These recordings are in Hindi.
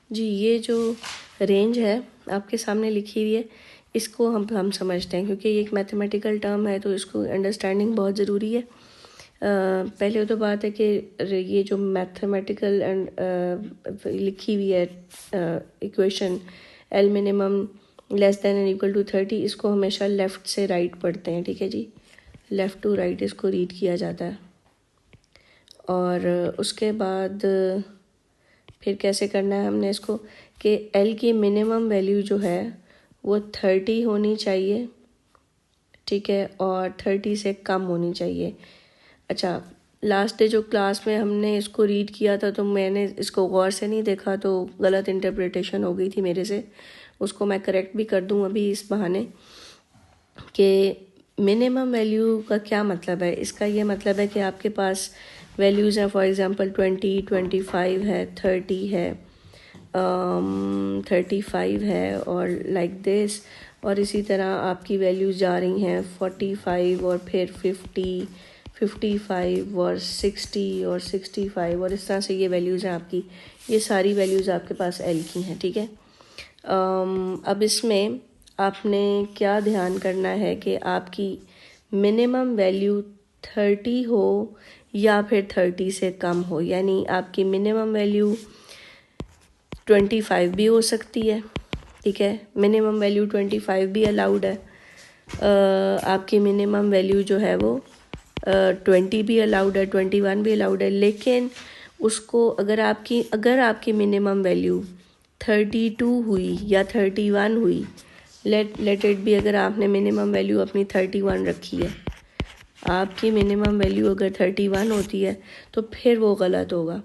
जी, ये जो रेंज है आपके सामने लिखी हुई है, इसको हम समझते हैं, क्योंकि ये एक मैथमेटिकल टर्म है तो इसको अंडरस्टैंडिंग बहुत ज़रूरी है। पहले तो बात है कि ये जो मैथमेटिकल एंड लिखी हुई है equation L minimum less than and equal to 30, इसको हमेशा लेफ़्ट से राइट पढ़ते हैं, ठीक है जी। लेफ़्ट टू राइट इसको रीड किया जाता है। और उसके बाद फिर कैसे करना है हमने इसको कि एल की मिनिमम वैल्यू जो है वो 30 होनी चाहिए, ठीक है, और 30 से कम होनी चाहिए। अच्छा, लास्ट डे जो क्लास में हमने इसको रीड किया था तो मैंने इसको गौर से नहीं देखा तो गलत इंटरप्रिटेशन हो गई थी मेरे से, उसको मैं करेक्ट भी कर दूं अभी इस बहाने कि मिनिमम वैल्यू का क्या मतलब है। इसका ये मतलब है कि आपके पास वैल्यूज़ हैं, फॉर एग्जांपल 20, 25 है, 30 है, 35 है और लाइक दिस। और इसी तरह आपकी वैल्यूज़ जा रही हैं 45 और फिर 50, 55 और 60 और 65 और इस तरह से ये वैल्यूज़ हैं आपकी। ये सारी वैल्यूज़ आपके पास एल की हैं, ठीक है। अब इसमें आपने क्या ध्यान करना है कि आपकी मिनिमम वैल्यू 30 हो या फिर 30 से कम हो, यानी आपकी मिनिमम वैल्यू 25 भी हो सकती है, ठीक है। मिनिमम वैल्यू 25 भी अलाउड है। आपकी मिनिमम वैल्यू जो है वो 20 भी अलाउड है, 21 भी अलाउड है। लेकिन उसको अगर आपकी मिनिमम वैल्यू 32 हुई या 31 हुई, लेट इट भी, अगर आपने मिनिमम वैल्यू अपनी 31 रखी है, आपकी मिनिमम वैल्यू अगर 31 होती है तो फिर वो गलत होगा।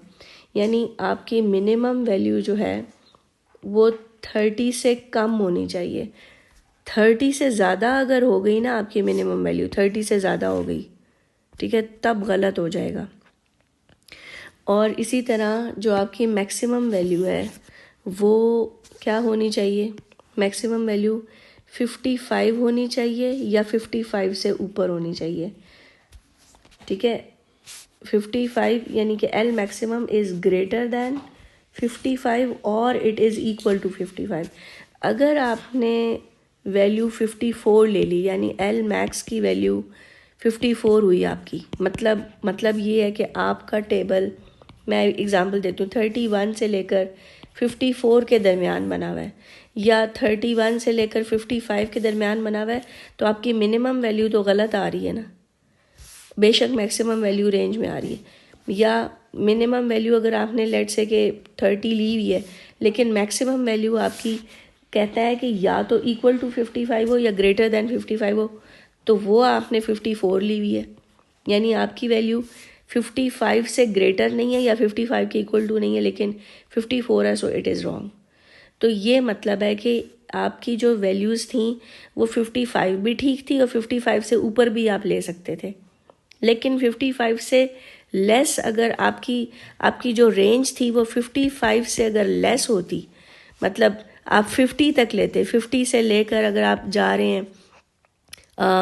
यानी आपकी मिनिमम वैल्यू जो है वो 30 से कम होनी चाहिए। 30 से ज़्यादा अगर हो गई ना आपकी मिनिमम वैल्यू, 30 से ज़्यादा हो गई, ठीक है, तब गलत हो जाएगा। और इसी तरह जो आपकी मैक्सिमम वैल्यू है वो क्या होनी चाहिए, मैक्सिमम वैल्यू 55 होनी चाहिए या 55 से ऊपर होनी चाहिए, ठीक है। 55 यानी कि L maximum is greater than 55 और इट इज़ इक्वल टू 55। अगर आपने वैल्यू 54 ले ली, यानी एल मैक्स की वैल्यू 54 हुई आपकी, मतलब ये है कि आपका टेबल, मैं एग्जांपल देती हूँ, 31 से लेकर 54 के दरमियान बना हुआ है या 31 से लेकर 55 के दरमियान बना हुआ है, तो आपकी मिनिमम वैल्यू तो गलत आ रही है ना, बेशक मैक्सिमम वैल्यू रेंज में आ रही है। या मिनिमम वैल्यू अगर आपने लेट से कि 30 ली हुई है, लेकिन मैक्सिमम वैल्यू आपकी कहता है कि या तो इक्वल टू 55 हो या ग्रेटर देन 55 हो, तो वो आपने 54 ली हुई है, यानी आपकी वैल्यू 55 से ग्रेटर नहीं है या 55 के इक्वल टू नहीं है, लेकिन 54 है, सो इट इज़ रॉन्ग। तो ये मतलब है कि आपकी जो वैल्यूज़ थी वो 55 भी ठीक थी और 55 से ऊपर भी आप ले सकते थे, लेकिन 55 से लेस अगर आपकी जो रेंज थी वो 55 से अगर लेस होती, मतलब आप 50 तक लेते, 50 से लेकर अगर आप जा रहे हैं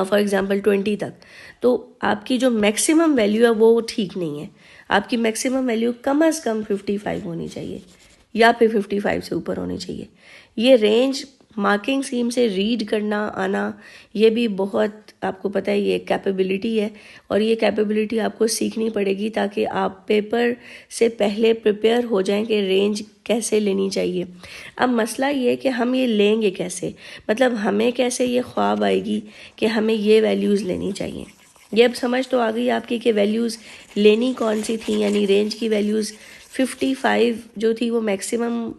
फॉर एग्जांपल 20 तक, तो आपकी जो मैक्सिमम वैल्यू है वो ठीक नहीं है। आपकी मैक्सिमम वैल्यू कम से कम 55 होनी चाहिए या फिर 55 से ऊपर होनी चाहिए। ये रेंज मार्किंग स्कीम से रीड करना आना, ये भी बहुत, आपको पता है, ये कैपेबिलिटी है और ये कैपेबिलिटी आपको सीखनी पड़ेगी ताकि आप पेपर से पहले प्रिपेयर हो जाएं कि रेंज कैसे लेनी चाहिए। अब मसला ये है कि हम ये लेंगे कैसे, मतलब हमें कैसे ये ख्वाब आएगी कि हमें ये वैल्यूज़ लेनी चाहिए। ये अब समझ तो आ गई आपकी कि वैल्यूज़ लेनी कौन सी थी, यानी रेंज की वैल्यूज़ 55 जो थी वो मैक्सिमम,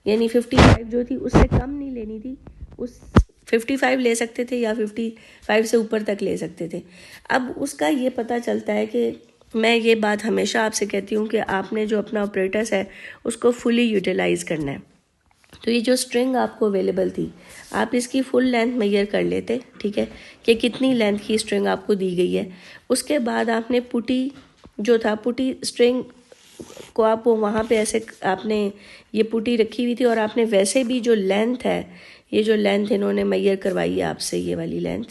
यानी 55 जो थी उससे कम नहीं लेनी थी, उस 55 ले सकते थे या 55 से ऊपर तक ले सकते थे। अब उसका ये पता चलता है कि मैं ये बात हमेशा आपसे कहती हूँ कि आपने जो अपना ऑपरेटर्स है उसको फुली यूटिलाइज़ करना है। तो ये जो स्ट्रिंग आपको अवेलेबल थी, आप इसकी फुल लेंथ मेजर कर लेते, ठीक है, कि कितनी लेंथ की स्ट्रिंग आपको दी गई है। उसके बाद आपने पुटी जो था, पुटी स्ट्रिंग को आप वो वहाँ पे ऐसे आपने ये पुटी रखी हुई थी और आपने वैसे भी जो लेंथ है, ये जो लेंथ इन्होंने मेजर करवाई है आपसे, ये वाली लेंथ,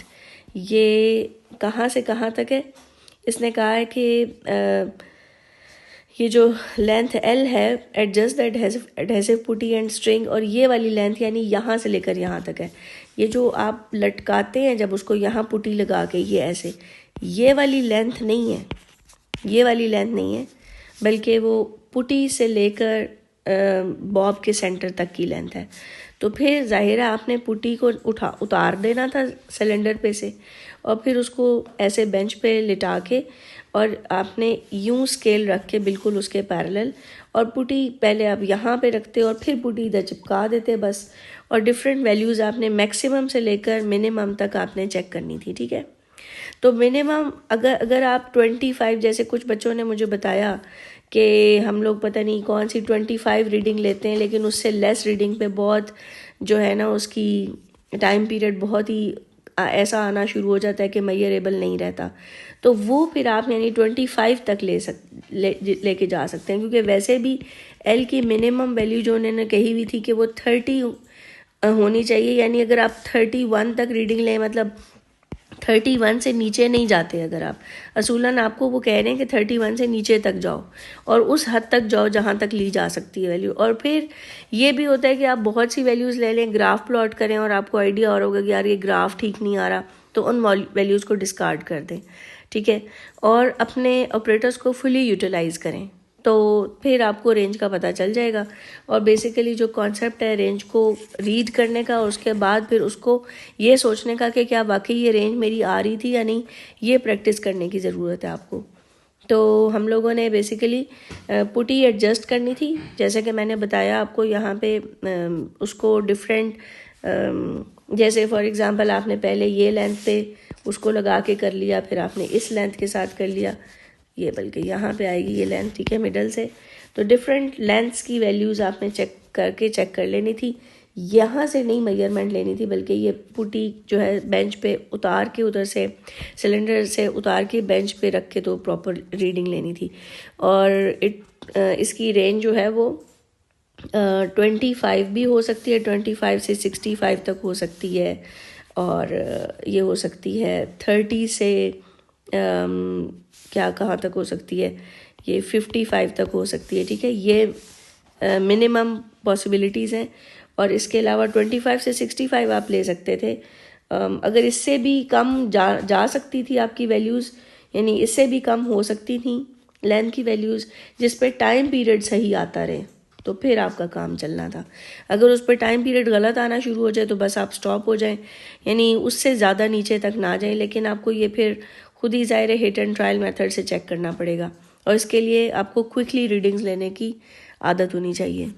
ये कहाँ से कहाँ तक है, इसने कहा है कि ये जो लेंथ L है, adjust the adhesive putty and string, और ये वाली लेंथ यानी यहाँ से लेकर यहाँ तक है। ये जो आप लटकाते हैं जब उसको यहाँ पुटी लगा के, ये ऐसे, ये वाली लेंथ नहीं है, ये वाली लेंथ नहीं है, बल्कि वो पुटी से लेकर बॉब के सेंटर तक की लेंथ है। तो फिर ज़ाहिर है आपने पुटी को उतार देना था सिलेंडर पे से, और फिर उसको ऐसे बेंच पे लिटा के, और आपने यूं स्केल रख के बिल्कुल उसके पैरेलल, और पुटी पहले आप यहाँ पे रखते और फिर पुटी इधर चिपका देते बस। और डिफरेंट वैल्यूज़ आपने मैक्सिमम से लेकर मिनिमम तक आपने चेक करनी थी, ठीक है। तो मिनिमम अगर आप 25, जैसे कुछ बच्चों ने मुझे बताया कि हम लोग पता नहीं कौन सी 25 रीडिंग लेते हैं, लेकिन उससे लेस रीडिंग पे बहुत जो है ना उसकी टाइम पीरियड बहुत ही ऐसा आना शुरू हो जाता है कि मेजरेबल नहीं रहता। तो वो फिर आप यानी 25 तक लेके जा सकते हैं, क्योंकि वैसे भी एल की मिनिमम वैल्यू जो उन्होंने कही हुई थी कि वो 30 होनी चाहिए, यानी अगर आप 31 तक रीडिंग लें, मतलब 31 से नीचे नहीं जाते। अगर आप असूलन आपको वो कह रहे हैं कि 31 से नीचे तक जाओ और उस हद तक जाओ जहाँ तक ली जा सकती है वैल्यू। और फिर ये भी होता है कि आप बहुत सी वैल्यूज़ ले लें, ग्राफ प्लॉट करें और आपको आइडिया और होगा कि यार ये ग्राफ ठीक नहीं आ रहा, तो उन वैल्यूज़ को डिस्कार्ड कर दें, ठीक है। और अपने ऑपरेटर्स को फुली यूटिलाइज़ करें, तो फिर आपको रेंज का पता चल जाएगा। और बेसिकली जो कॉन्सेप्ट है रेंज को रीड करने का, और उसके बाद फिर उसको ये सोचने का कि क्या वाकई ये रेंज मेरी आ रही थी या नहीं, ये प्रैक्टिस करने की ज़रूरत है आपको। तो हम लोगों ने बेसिकली पुटी एडजस्ट करनी थी, जैसे कि मैंने बताया आपको यहाँ पे उसको डिफरेंट, जैसे फॉर एग्ज़ाम्पल आपने पहले ये लेंथ पे उसको लगा के कर लिया, फिर आपने इस लेंथ के साथ कर लिया, ये बल्कि यहाँ पे आएगी ये लेंथ, ठीक है, मिडल से। तो डिफरेंट लेंथ्स की वैल्यूज़ आपने चेक कर लेनी थी। यहाँ से नहीं मेजरमेंट लेनी थी, बल्कि ये पुटी जो है बेंच पे उतार के, उधर से सिलेंडर से उतार के बेंच पे रख के तो प्रॉपर रीडिंग लेनी थी। और इसकी रेंज जो है वो 25 भी हो सकती है, 25 से 65 तक हो सकती है, और ये हो सकती है 30 से क्या कहाँ तक हो सकती है, ये 55 तक हो सकती है, ठीक है। ये मिनिमम पॉसिबिलिटीज़ हैं। और इसके अलावा 25 से 65 आप ले सकते थे। अगर इससे भी कम जा सकती थी आपकी वैल्यूज़, यानी इससे भी कम हो सकती थी लेंथ की वैल्यूज़, जिस पे टाइम पीरियड सही आता रहे, तो फिर आपका काम चलना था। अगर उस पर टाइम पीरियड गलत आना शुरू हो जाए तो बस आप स्टॉप हो जाएं, यानी उससे ज़्यादा नीचे तक ना जाएं। लेकिन आपको ये फिर खुद ही ज़ाहिर हिट एंड ट्रायल मेथड से चेक करना पड़ेगा, और इसके लिए आपको क्विकली रीडिंग्स लेने की आदत होनी चाहिए।